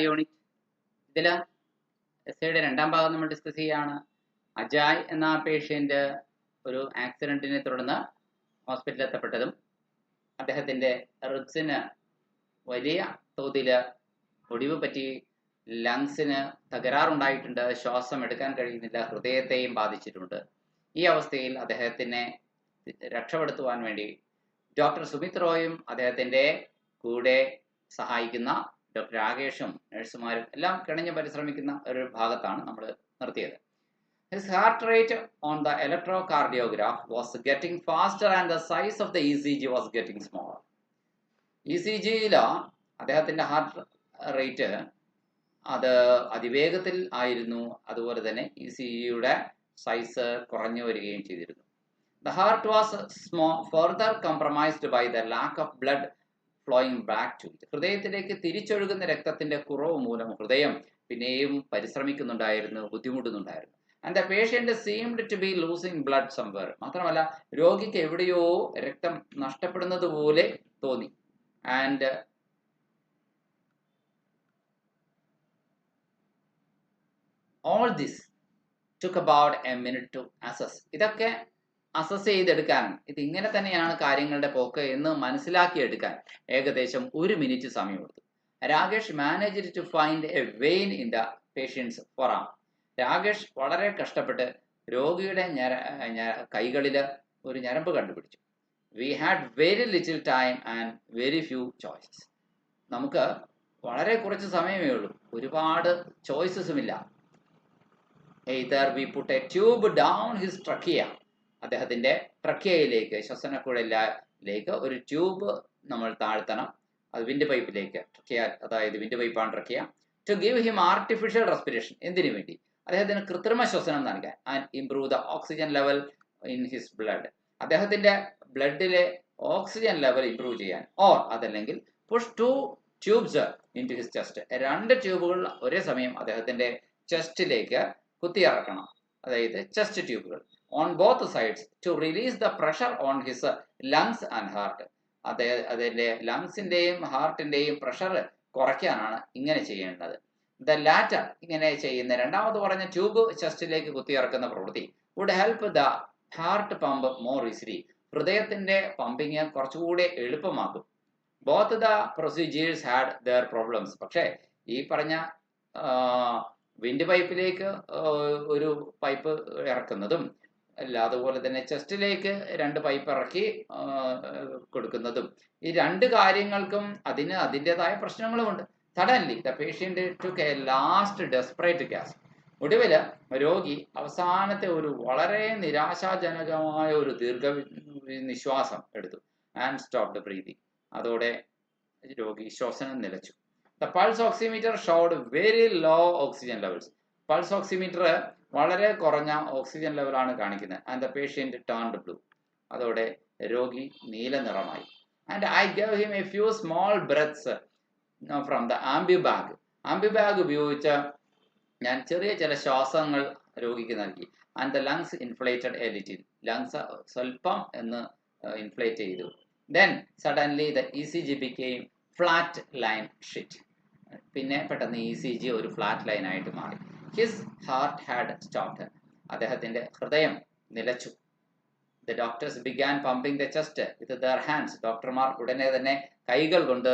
Unit. ഇതിൽ എസ്സേയുടെ രണ്ടാം ഭാഗം നമ്മൾ ഡിസ്കസ് ചെയ്യുകയാണ്. അജായ് എന്ന പേഷ്യൻ്റ് ഒരു ആക്സിഡൻറ്റിനെ തുടർന്ന് ഹോസ്പിറ്റലിൽ എത്തപ്പെട്ടതും അദ്ദേഹത്തിൻ്റെ റിബ്സിന് വലിയ തോതിൽ ഒടിവ് പറ്റി, ലങ്സിന് തകരാറുണ്ടായിട്ടുണ്ട്, ശ്വാസം എടുക്കാൻ കഴിയുന്നില്ല, ഹൃദയത്തെയും ബാധിച്ചിട്ടുണ്ട്. ഈ അവസ്ഥയിൽ അദ്ദേഹത്തിനെ രക്ഷപ്പെടുത്തുവാൻ വേണ്ടി ഡോക്ടർ സുമിത് റോയും അദ്ദേഹത്തിൻ്റെ കൂടെ സഹായിക്കുന്ന ഡോക്ടർ രാകേഷും നഴ്സുമാരും എല്ലാം കിണഞ്ഞ് പരിശ്രമിക്കുന്ന ഒരു ഭാഗത്താണ് നമ്മൾ നിർത്തിയത്. His heart rate on the electrocardiograph was getting faster and the size of the ECG was getting smaller. ECGയിൽ അദ്ദേഹത്തിൻ്റെ ഹാർട്ട് റേറ്റ് അത് അതിവേഗത്തിൽ ആയിരുന്നു. അതുപോലെ തന്നെ ECGയുടെ സൈസ് കുറഞ്ഞു വരികയും ചെയ്തിരുന്നു. The heart was further compromised by the lack of blood flowing back to it. ഹൃദയത്തിലേക്ക് തിരിച്ചൊഴുകുന്ന രക്തത്തിന്റെ കുറവ് മൂലം ഹൃദയം പിന്നെയും പരിശ്രമിക്കുന്നുണ്ടായിരുന്നു, ബുദ്ധിമുട്ടുന്നുണ്ടായിരുന്നു. And the patient seemed to be losing blood somewhere. മാത്രമല്ല, രോഗിക്ക് എവിടെയോ രക്തം നഷ്ടപ്പെടുന്നത് പോലെ തോന്നി. And all this took about a minute to assess. ഇതൊക്കെ അസസ് ചെയ്തെടുക്കാനും ഇതിങ്ങനെ തന്നെയാണ് കാര്യങ്ങളുടെ പോക്ക് എന്ന് മനസ്സിലാക്കിയെടുക്കാൻ ഏകദേശം 1 മിനിറ്റ് സമയമെടുത്തു. Rakesh managed to find a vein in the patient's forearm. Rakesh വളരെ കഷ്ടപ്പെട്ട് രോഗിയുടെ കൈകളിൽ ഒരു ഞരമ്പ് കണ്ടുപിടിച്ചു. We had very little time and very few choices. നമുക്ക് വളരെ കുറച്ച് സമയമേ ഉള്ളൂ, ഒരുപാട് ചോയ്സസുമില്ല. Either we put a tube down his trachea. അദ്ദേഹത്തിൻ്റെ ട്രക്കിയയിലേക്ക്, ശ്വസനക്കുഴലിലേക്ക് ഒരു ട്യൂബ് നമ്മൾ താഴ്ത്തണം. അത് വിൻഡ് പൈപ്പിലേക്ക്. ട്രക്കിയ അതായത് വിൻഡ് പൈപ്പാണ് trachea. To give him artificial respiration. എന്തിനു വേണ്ടി? അദ്ദേഹത്തിന് കൃത്രിമ ശ്വസനം നൽകാൻ. And improve the oxygen level in his blood. അദ്ദേഹത്തിൻ്റെ ബ്ലഡിലെ ഓക്സിജൻ ലെവൽ ഇംപ്രൂവ് ചെയ്യാൻ. ഓർ അതല്ലെങ്കിൽ push 2 tubes into his chest. 2 ട്യൂബുകൾ ഒരേ സമയം അദ്ദേഹത്തിൻ്റെ ചെസ്റ്റിലേക്ക് കുത്തിയിറക്കണം. അതായത് ചെസ്റ്റ് ട്യൂബുകൾ on both sides to release the pressure on his lungs and heart. അതിൻ്റെ ലങ്സിൻ്റെയും ഹാർട്ടിൻ്റെയും പ്രഷർ കുറയ്ക്കാനാണ് ഇങ്ങനെ ചെയ്യേണ്ടത്. ദ ലാറ്റർ, ഇങ്ങനെ ചെയ്യുന്ന രണ്ടാമത് പറഞ്ഞ ട്യൂബ് ചെസ്റ്റിലേക്ക് കുത്തിയിറക്കുന്ന പ്രവൃത്തി would help the heart pump more easily. ഹൃദയത്തിൻ്റെ പമ്പിങ് കുറച്ചുകൂടി എളുപ്പമാക്കും. Both the procedures had their problems. പക്ഷേ ഈ പറഞ്ഞ വിൻഡ് പൈപ്പിലേക്ക് ഒരു പൈപ്പ് ഇറക്കുന്നതും അല്ല, അതുപോലെ തന്നെ ചെസ്റ്റിലേക്ക് 2 പൈപ്പ് ഇറക്കി കൊടുക്കുന്നതും, ഈ 2 കാര്യങ്ങൾക്കും അതിൻ്റെതായ പ്രശ്നങ്ങളുമുണ്ട്. Suddenly the patient took a last desperate gasp. ഒടുവിൽ രോഗി അവസാനത്തെ ഒരു വളരെ നിരാശാജനകമായ ഒരു നിശ്വാസം എടുത്തു. And stopped breathing. അതോടെ രോഗി ശ്വസനം നിലച്ചു. The pulse oximeter showed very low oxygen levels. Pulse oximeter വളരെ കുറഞ്ഞ ഓക്സിജൻ ലെവലാണ് കാണിക്കുന്നത്. And the patient turned blue. അതോടെ രോഗി നീല നിറമായി. And I gave him a few small breaths from the ambu bag. Ambu bag ഉപയോഗിച്ച് ഞാൻ ചെറിയ ചില ശ്വാസങ്ങൾ രോഗിക്ക് നൽകി. And the lungs inflated a little. Lungs സ്വല്പം എന്ന് ഇൻഫ്ലേറ്റ് ചെയ്തു. Then suddenly the ECG became flat line shit. പിന്നെ പെട്ടെന്ന് ECG ഒരു ഫ്ലാറ്റ് ലൈൻ ആയിട്ട് മാറി. His heart had stopped. അദ്ദേഹത്തിൻ്റെ ഹൃദയം നിലച്ചു. The doctors began pumping the chest with their hands. ഡോക്ടർമാർ ഉടനെ തന്നെ കൈകൾ കൊണ്ട്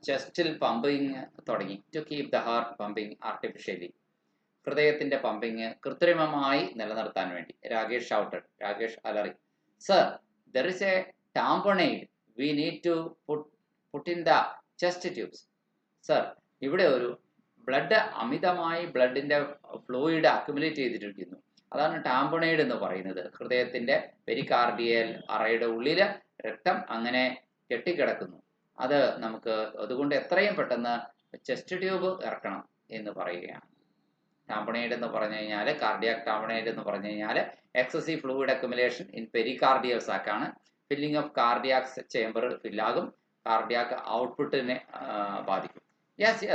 ചെസ്റ്റിൽ പമ്പിങ് തുടങ്ങി. To keep the heart pumping artificially. ഹൃദയത്തിൻ്റെ പമ്പിങ് കൃത്രിമമായി നിലനിർത്താൻ വേണ്ടി. രാകേഷ് അലറി. Sir, there is a tamponade. We need to put in the chest tubes. Sir, ഇവിടെ ഒരു അമിതമായി ബ്ലഡിൻ്റെ ഫ്ലൂയിഡ് അക്യുമുലേറ്റ് ചെയ്തിരിക്കുന്നു. അതാണ് ടാംപോണേഡ് എന്ന് പറയുന്നത്. ഹൃദയത്തിൻ്റെ പെരികാർഡിയൽ അറയുടെ ഉള്ളിൽ രക്തം അങ്ങനെ കെട്ടിക്കിടക്കുന്നു. അതുകൊണ്ട് എത്രയും പെട്ടെന്ന് ചെസ്റ്റ് ട്യൂബ് ഇറക്കണം എന്ന് പറയുകയാണ്. ടാംപോണേഡ് എന്ന് പറഞ്ഞു കഴിഞ്ഞാൽ, കാർഡിയാക് ടാംപോണേഡ് എന്ന് പറഞ്ഞു കഴിഞ്ഞാൽ excessive fluid accumulation in pericardial സാക്കാണ്. ഫില്ലിംഗ് ഓഫ് കാർഡിയാക് ചേംബർ ഫില്ലാകും. കാർഡിയാക് ഔട്ട്പുട്ടിനെ ബാധിക്കും. Yes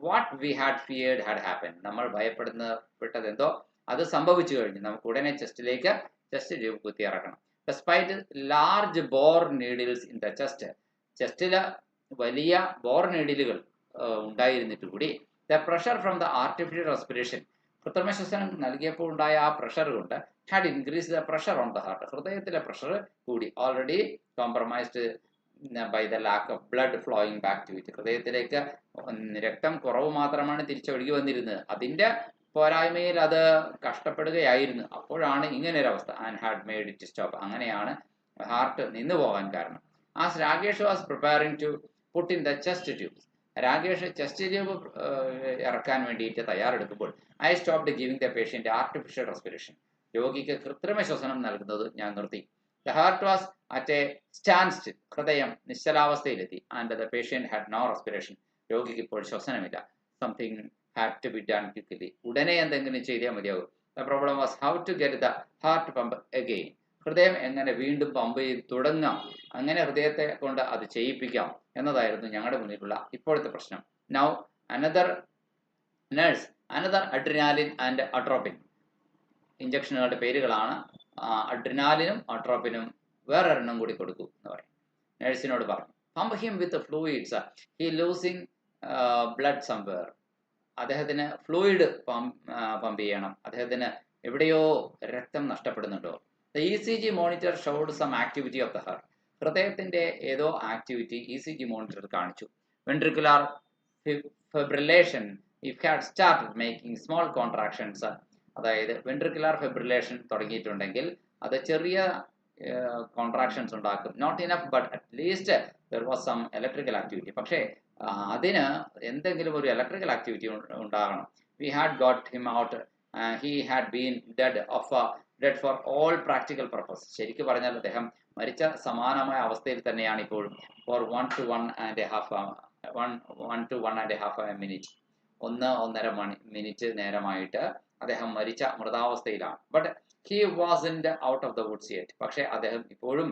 what we had feared had happen. നമ്മൾ ഭയപ്പെട്ടതെന്തോ അത് സംഭവിച്ചു കഴിഞ്ഞു. നമുക്ക് ഉടനെ ചെസ്റ്റ് ട്യൂബ് കുത്തിയിറക്കണം. Despite large bore needles in the chest. ചെസ്റ്റിൽ വലിയ ബോർ നീഡിലുകൾ ഉണ്ടായിരുന്നിട്ട് കൂടി the pressure from the artificial respiration, കൃത്രിമ ശ്വസനം നൽകിയപ്പോൾ ഉണ്ടായ ആ പ്രഷർ കൊണ്ട് had increase the pressure on the heart, ഹൃദയത്തിലെ പ്രഷർ കൂടി. Already compromised by the lack of blood flowing back to it, ഹൃദയത്തിലേക്ക് രക്തം കുറവ് മാത്രമാണ് തിരിച്ചൊഴുകി വന്നിരുന്നത്, അതിൻ്റെ പോരായ്മയിൽ അത് കഷ്ടപ്പെടുകയായിരുന്നു. അപ്പോഴാണ് ഇങ്ങനെ ഒരു അവസ്ഥ. And had made it stop, അങ്ങനെയാണ് ഹാർട്ട് നിന്നു പോകാൻ കാരണം. As Rakesh was preparing to put in the chest tubes, Rakesh chest tube ഇറക്കാൻ വേണ്ടിയിട്ട് തയ്യാറെടുക്കുമ്പോൾ I stopped giving the patient artificial respiration, രോഗിക്ക് കൃത്രിമ ശ്വസനം നൽകുന്നത് ഞാൻ നിർത്തി. The heart was at a standstill, ഹൃദയം നിശ്ചലാവസ്ഥയിലെത്തി. And the patient had no respiration, രോഗിക്ക് ഇപ്പോൾ ശ്വസനമില്ല. Something had to be done quickly, ഉടനെ എന്തെങ്കിലും ചെയ്തേ മതിയാവും. The problem was how to get the heart pump again, ഹൃദയം എങ്ങനെ വീണ്ടും പമ്പ് ചെയ്ത് തുടങ്ങാം, അങ്ങനെ ഹൃദയത്തെ കൊണ്ട് അത് ചെയ്യിപ്പിക്കാം എന്നതായിരുന്നു ഞങ്ങളുടെ മുന്നിലുള്ള ഇപ്പോഴത്തെ പ്രശ്നം. Now another nurse, another adrenaline and atropine, ഇഞ്ചക്ഷനുകളുടെ പേരുകളാണ്. അഡ്രിനാലിനും അട്രോപ്പിനും വേറൊരെണ്ണം കൂടി കൊടുക്കൂ എന്ന് പറയും. നഴ്സിനോട് പറഞ്ഞു, pump him with fluids, he losing blood somewhere, അദ്ദേഹത്തിന് ഫ്ലൂയിഡ് പമ്പ് ചെയ്യണം, അദ്ദേഹത്തിന് എവിടെയോ രക്തം നഷ്ടപ്പെടുന്നുണ്ടോ. The ECG monitor showed some activity of the heart, ഹൃദയത്തിന്റെ ഏതോ ആക്ടിവിറ്റി ECG മോണിറ്റർ കാണിച്ചു. Ventricular fibrillation if had started making small contractions, അതായത് വെൻട്രിക്കുലാർ ഫിബ്രിലേഷൻ തുടങ്ങിയിട്ടുണ്ടെങ്കിൽ അത് ചെറിയ കോൺട്രാക്ഷൻസ് ഉണ്ടാക്കും. Not enough but at least there was some electrical activity, പക്ഷേ അതിന് എന്തെങ്കിലും ഒരു ഇലക്ട്രിക്കൽ ആക്ടിവിറ്റി ഉണ്ടാകണം. We had got him out, he had been dead for all practical purpose, ശരിക്കും പറഞ്ഞാൽ അദ്ദേഹം മരിച്ച സമാനമായ അവസ്ഥയിൽ തന്നെയാണ് ഇപ്പോഴും. ഫോർ 1 to 1.5 മിനിറ്റ്, 1.5 മിനിറ്റ് നേരമായിട്ട് അദ്ദേഹം മരിച്ച മൃതാവസ്ഥയിലാണ്. But he wasn't out of the woods yet, പക്ഷേ അദ്ദേഹം ഇപ്പോഴും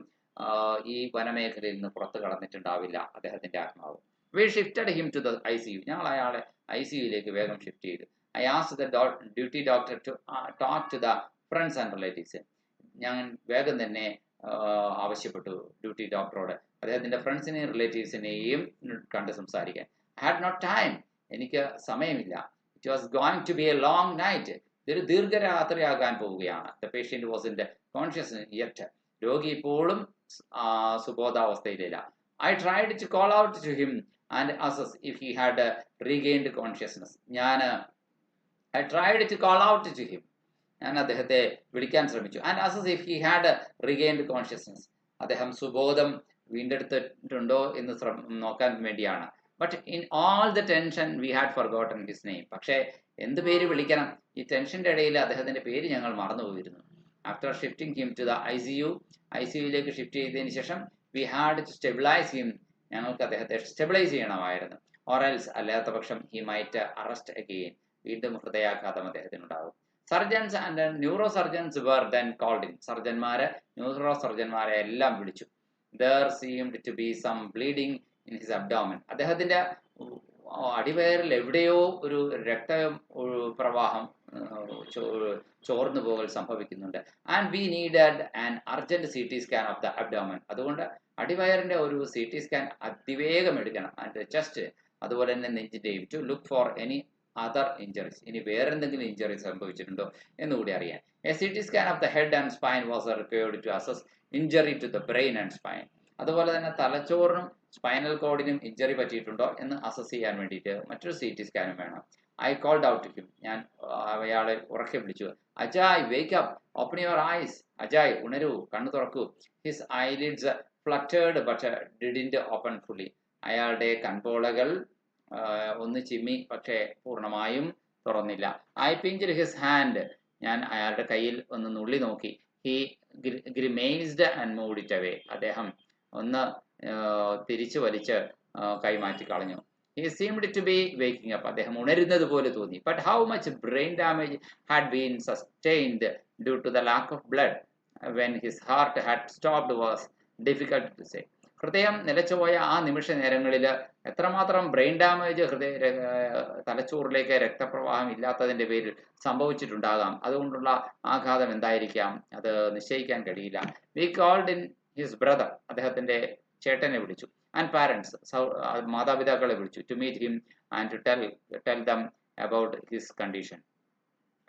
ഈ വനമേഖലയിൽ നിന്ന് പുറത്തു കടന്നിട്ടുണ്ടാവില്ല അദ്ദേഹത്തിന്റെ ആത്മാവ്. We shifted him to the ICU, ഞങ്ങൾ അയാളെ ICUയിലേക്ക് വേഗം ഷിഫ്റ്റ് ചെയ്തു. I asked the duty doctor to talk to the friends and relatives, ഞാൻ വേഗം തന്നെ ആവശ്യപ്പെട്ടു ഡ്യൂട്ടി ഡോക്ടറോട് അദ്ദേഹത്തിന്റെ ഫ്രണ്ട്സിനെയും റിലേറ്റീവ്സിനെയും കണ്ട് സംസാരിക്കാൻ. ഹാഡ് നോട്ട് ടൈം, എനിക്ക് സമയമില്ല. It was going to be a long night, ഇതൊരു ദീർഘരാത്രിയാകാൻ പോവുകയാണ്. The patient was in the conscious yet, രോഗി ഇപ്പോഴും സുബോധാവസ്ഥയിലില്ല. I tried to call out to him and assess if he had regained consciousness. I tried to call out to him. ഞാൻ അദ്ദേഹത്തെ വിളിക്കാൻ ശ്രമിച്ചു. And assess if he had regained consciousness. അദ്ദേഹം സുബോധം വീണ്ടെടുത്തിട്ടുണ്ടോ എന്ന് നോക്കാൻ വേണ്ടിയാണ്. But in all the tension we had forgotten his name. പക്ഷേ എന്ത് പേര് വിളിക്കണം, ഈ ടെൻഷന്റെ ഇടയിൽ അദ്ദേഹത്തിന്റെ പേര് ഞങ്ങൾ മറന്നുപോയിരുന്നു. After shifting him to the ICUയിലേക്ക് ഷിഫ്റ്റ് ചെയ്തതിന് ശേഷം we had to stabilize him, ഞങ്ങൾക്ക് അദ്ദേഹത്തെ സ്റ്റെബിലൈസ് ചെയ്യണമായിരുന്നു. or else അല്ലാത്ത പക്ഷം he might arrest again, വീണ്ടും ഹൃദയാഘാതം അദ്ദേഹത്തിനുണ്ടാകും. Surgeons and neurosurgeons were then called in, ന്യൂറോ സർജന്മാരെ എല്ലാം വിളിച്ചു. there seemed to be some bleeding in his abdomen, അദ്ദേഹത്തിന്റെ അടിവയറിൽ എവിടെയോ ഒരു രക്തപ്രവാഹം ചോർന്നു പോകൽ സംഭവിക്കുന്നുണ്ട്. And we needed an urgent CT scan of the abdomen, അതുകൊണ്ട് അടിവയറിന്റെ ഒരു CT സ്കാൻ അതിവേഗം എടുക്കണം. ആൻഡ് ചെസ്റ്റ്, അതുപോലെ തന്നെ നെഞ്ചിന്റെയും, to look for any other injuries, ഇനി വേറെന്തെങ്കിലും ഇഞ്ചറി സംഭവിച്ചിട്ടുണ്ടോ എന്നുകൂടി അറിയാൻ. A CT scan of the head and spine was required to assess injury to the brain and spine, അതുപോലെ തന്നെ തലച്ചോറിനും സ്പൈനൽ കോഡിനും ഇഞ്ചറി പറ്റിയിട്ടുണ്ടോ എന്ന് അസസ് ചെയ്യാൻ വേണ്ടിയിട്ട് മറ്റൊരു CT സ്കാനും വേണം. I called out to him, ഞാൻ അയാളെ ഉറക്കെ വിളിച്ചു. Ajay wake up, open your eyes, Ajay ഉണരൂ, കണ്ണു തുറക്കൂ. His eyelids fluttered but didn't open fully, അയാളുടെ കൺപോളകൾ ഒന്ന് ചിമ്മി പക്ഷേ പൂർണ്ണമായും തുറന്നില്ല. ഐ പിഞ്ചഡ് ഹിസ് ഹാൻഡ്, ഞാൻ അയാളുടെ കയ്യിൽ ഒന്ന് നുള്ളി നോക്കി. He grimaced and moved it away, അദ്ദേഹം ഒന്ന് തിരിച്ചു വലിച്ച് കൈമാറ്റി കളഞ്ഞു. He seemed to be waking up, അദ്ദേഹം ഉണരുന്നത് പോലെ തോന്നി. But how much brain damage had been sustained due to the lack of blood when his heart had stopped was difficult to say. ഹൃദയം നിലച്ചുപോയ ആ നിമിഷ നേരങ്ങളിൽ എത്രമാത്രം ബ്രെയിൻ ഡാമേജ് തലച്ചോറിലേക്ക് രക്തപ്രവാഹം ഇല്ലാത്തതിന്റെ പേരിൽ സംഭവിച്ചിട്ടുണ്ടാകാം, അതുകൊണ്ടുള്ള ആഘാതം എന്തായിരിക്കാം, അത് നിശ്ചയിക്കാൻ കഴിയില്ല. We called in his brother, അദ്ദേഹത്തിന്റെ ചേട്ടനെ വിളിച്ചു. ആൻഡ് പാരൻസ്, മാതാപിതാക്കളെ വിളിച്ചു, to meet him and to tell them about his condition.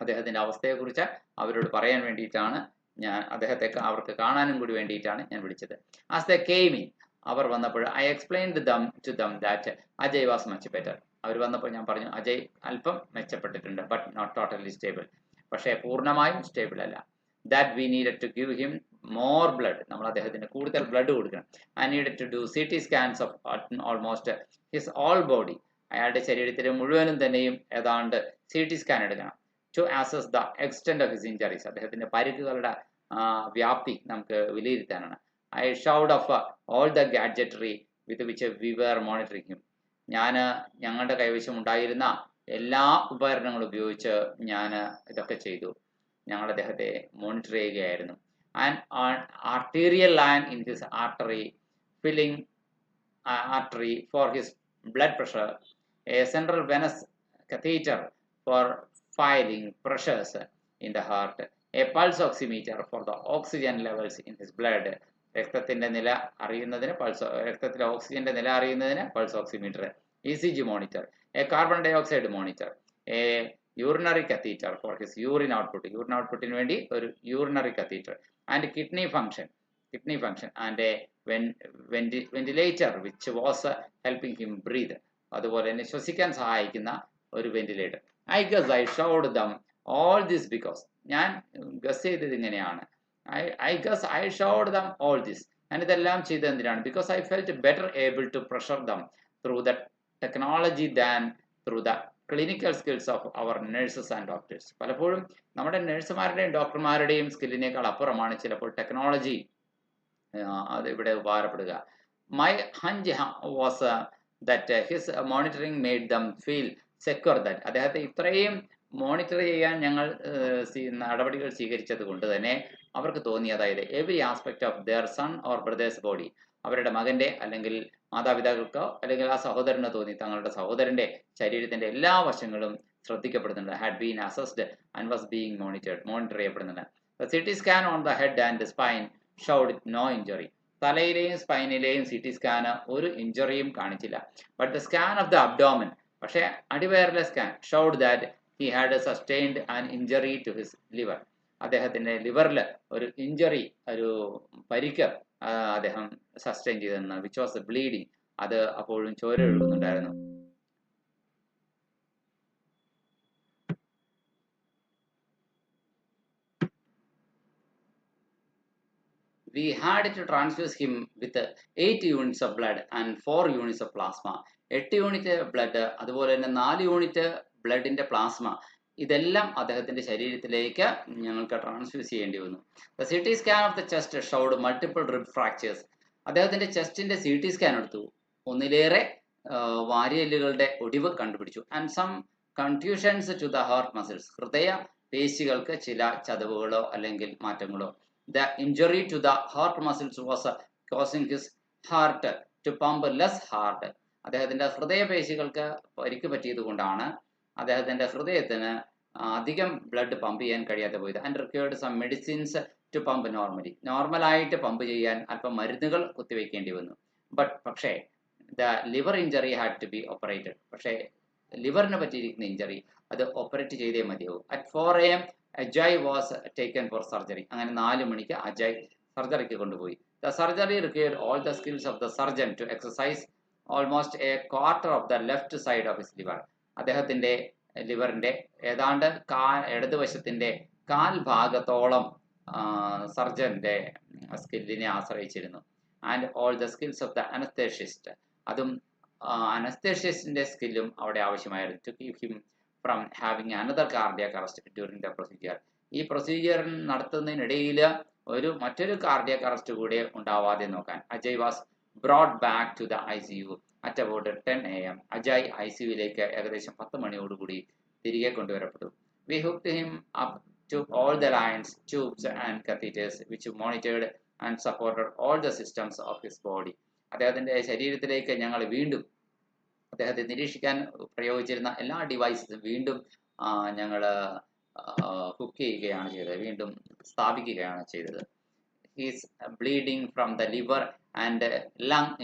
അദ്ദേഹത്തിൻ്റെ അവസ്ഥയെക്കുറിച്ച് അവരോട് പറയാൻ വേണ്ടിയിട്ടാണ് ഞാൻ അവർക്ക് കാണാനും കൂടി വേണ്ടിയിട്ടാണ് ഞാൻ വിളിച്ചത്. ആസ് ദ കെയിം ഇൻ, അവർ വന്നപ്പോൾ I explained to them that Ajay was much better. അവർ വന്നപ്പോൾ ഞാൻ പറഞ്ഞു അജയ് അല്പം മെച്ചപ്പെട്ടിട്ടുണ്ട്, ബട്ട് നോട്ട് ടോട്ടലി സ്റ്റേബിൾ, പക്ഷേ പൂർണ്ണമായും സ്റ്റേബിൾ അല്ല. That we needed to give him more blood, നമ്മൾ അദ്ദേഹത്തിന് കൂടുതൽ ബ്ലഡ് കൊടുക്കണം. I needed to do CT scans of almost his all body, അയാളുടെ ശരീരത്തിലെ മുഴുവനും തന്നെയും ഏതാണ്ട് CT സ്കാൻ എടുക്കണം. To assess the extend of his injuries, അദ്ദേഹത്തിന്റെ പരിക്കുകളുടെ വ്യാപ്തി നമുക്ക് വിലയിരുത്താനാണ്. I showed off all the gadgetry with which we were monitoring him, ഞങ്ങളുടെ കൈവശം ഉണ്ടായിരുന്ന എല്ലാ ഉപകരണങ്ങളും ഉപയോഗിച്ച് ഞാൻ ഇതൊക്കെ ചെയ്തു, ഞങ്ങൾ അദ്ദേഹത്തെ മോണിറ്റർ ചെയ്യുകയായിരുന്നു. And arterial line in his artery filling artery for his blood pressure, a central venous catheter for filing pressures in the heart, a pulse oximeter for the oxygen levels in his blood, രക്തത്തിന്റെ നില അറിയുന്നതിന് രക്തത്തിലെ ഓക്സിജന്റെ നില അറിയുന്നതിന് pulse oximeter, ECG monitor, a carbon dioxide monitor, a urinary catheter for his urine ഔട്ട്പുട്ടിന് വേണ്ടി ഒരു urinary catheter, and kidney function and a ventilator which was helping him breathe, അതുപോലെ തന്നെ ശ്വസിക്കാൻ സഹായിക്കുന്ന ഒരു ventilator. I showed them all this because, ഞാൻ guess ചെയ്തത് ഇങ്ങനെയാണ്, I showed them all this, ഞാൻ ഇതെല്ലാം ചെയ്തത് എന്തിനാണ്, because I felt better able to pressure them through the technology than through the clinical skills of our nurses and doctors. പലപ്പോഴും നമ്മുടെ നഴ്സുമാരുടെയും ഡോക്ടർമാരുടെയും സ്കില്ലിനേക്കാൾ അപ്പുറമാണ് ചിലപ്പോൾ ടെക്നോളജി അത് ഇവിടെ ഉപകാരപ്പെടുക. My hunch was that his monitoring made them feel secure that, അദ്ദേഹത്തെ ഇത്രയും monitor ചെയ്യാൻ ഞങ്ങൾ നടപടികൾ സ്വീകരിച്ചത് കൊണ്ട് തന്നെ അവർക്ക് തോന്നി, അതായത് every aspect of their son or brother's body, അവരുടെ മകന്റെ അല്ലെങ്കിൽ മാതാപിതാക്കൾക്കോ അല്ലെങ്കിൽ ആ സഹോദരനോ തോന്നി തങ്ങളുടെ സഹോദരന്റെ ശരീരത്തിന്റെ എല്ലാ വശങ്ങളും ശ്രദ്ധിക്കപ്പെടുന്നുണ്ട്, had been assessed and was being monitor ചെയ്യപ്പെടുന്നുണ്ട്. CT scan on the head and spine showed no injury, തലയിലെയും സ്പൈനിലെയും CT സ്കാന് ഒരു ഇഞ്ചറിയും കാണിച്ചില്ല. But the scan of the abdomen, പക്ഷേ അടിവയറിലെ scan showed that he had sustained an injury to his liver, അദ്ദേഹത്തിന്റെ ലിവറിൽ ഒരു ഇഞ്ചറി, ഒരു പരിക്ക് അദ്ദേഹം സസ്റ്റെയിൻ ചെയ്തെന്ന്, വിച്ച് വാസ് ബ്ലീഡിങ്, അത് അപ്പോഴും ചോര ഒഴുകുന്നുണ്ടായിരുന്നു. We had to transfuse him with 8 units of blood and 4 units of plasma. 8 unit blood, അതുപോലെ തന്നെ 4 യൂണിറ്റ് ബ്ലഡിന്റെ പ്ലാസ്മ, ഇതെല്ലാം അദ്ദേഹത്തിന്റെ ശരീരത്തിലേക്ക് ഞങ്ങൾക്ക് ട്രാൻസ്ഫ്യൂസ് ചെയ്യേണ്ടി വന്നു. The CT scan of the chest showed multiple rib fractures, അദ്ദേഹത്തിന്റെ ചെസ്റ്റിന്റെ CT സ്കാൻ എടുത്തു, ഒന്നിലേറെ വാരിയല്ലുകളുടെ ഒടിവ് കണ്ടുപിടിച്ചു. And some confusions to the heart muscles, ഹൃദയ പേശികൾക്ക് ചില ചതവുകളോ അല്ലെങ്കിൽ മാറ്റങ്ങളോ. The injury to the heart muscles was causing his heart to pump less hard. അദ്ദേഹത്തിന്റെ ഹൃദയപേശികൾക്ക് പരിക്ക് പറ്റിയത് കൊണ്ടാണ് അദ്ദേഹത്തിന്റെ ഹൃദയത്തിന് അധികം ബ്ലഡ് പമ്പ് ചെയ്യാൻ കഴിയാതെ പോയത്. And required some medicines to pump നോർമലായിട്ട് പമ്പ് ചെയ്യാൻ അല്പം മരുന്നുകൾ കുത്തിവെക്കേണ്ടി വന്നു. പക്ഷേ the liver injury had to be operated, പക്ഷേ ലിവറിന് പറ്റിയിരിക്കുന്ന ഇഞ്ചറി അത് ഓപ്പറേറ്റ് ചെയ്തേ മതിയാവും. At 4 AM Ajay was taken for surgery, അങ്ങനെ 4 മണിക്ക് അജയ് സർജറിക്ക് കൊണ്ടുപോയി. The surgery required all the skills of the surgeon to excise almost a quarter of the left side of his liver, അദ്ദേഹത്തിന്റെ ലിവറിന്റെ ഏതാണ്ട് ഇടതുവശത്തിന്റെ 1/4 ഭാഗത്തോളം സർജന്റെ സ്കില്ലിനെ ആശ്രയിച്ചിരുന്നു. And all the skills of the anaesthetist, അതും അനസ്തേഷ്യസ്റ്റിന്റെ സ്കില്ലും അവിടെ ആവശ്യമായിരുന്നു. To keep him from having another cardiac arrest during the procedure, ഈ പ്രൊസീജിയർ നടത്തുന്നതിനിടയിൽ മറ്റൊരു കാർഡിയാക് അറസ്റ്റ് കൂടെ ഉണ്ടാവാതെ നോക്കാൻ. Ajay was brought back to the ICU at about 10 AM. Ajay ICUവിലേക്ക് ഏകദേശം 10 മണിയോടുകൂടി തിരികെ കൊണ്ടുവരപ്പെട്ടു. We hooked him up to all the lines, tubes and catheters which monitored and supported all the systems of his body, അദ്ദേഹത്തിന്റെ ശരീരത്തിലേക്ക് ഞങ്ങൾ വീണ്ടും അദ്ദേഹത്തെ നിരീക്ഷിക്കാൻ പ്രയോഗിച്ചിരുന്ന എല്ലാ ഡിവൈസും വീണ്ടും ഞങ്ങൾ ഹുക്ക് ചെയ്യുകയാണ് ചെയ്തത്, വീണ്ടും സ്ഥാപിക്കുകയാണ് ചെയ്തത്. He's bleeding from the liver and lung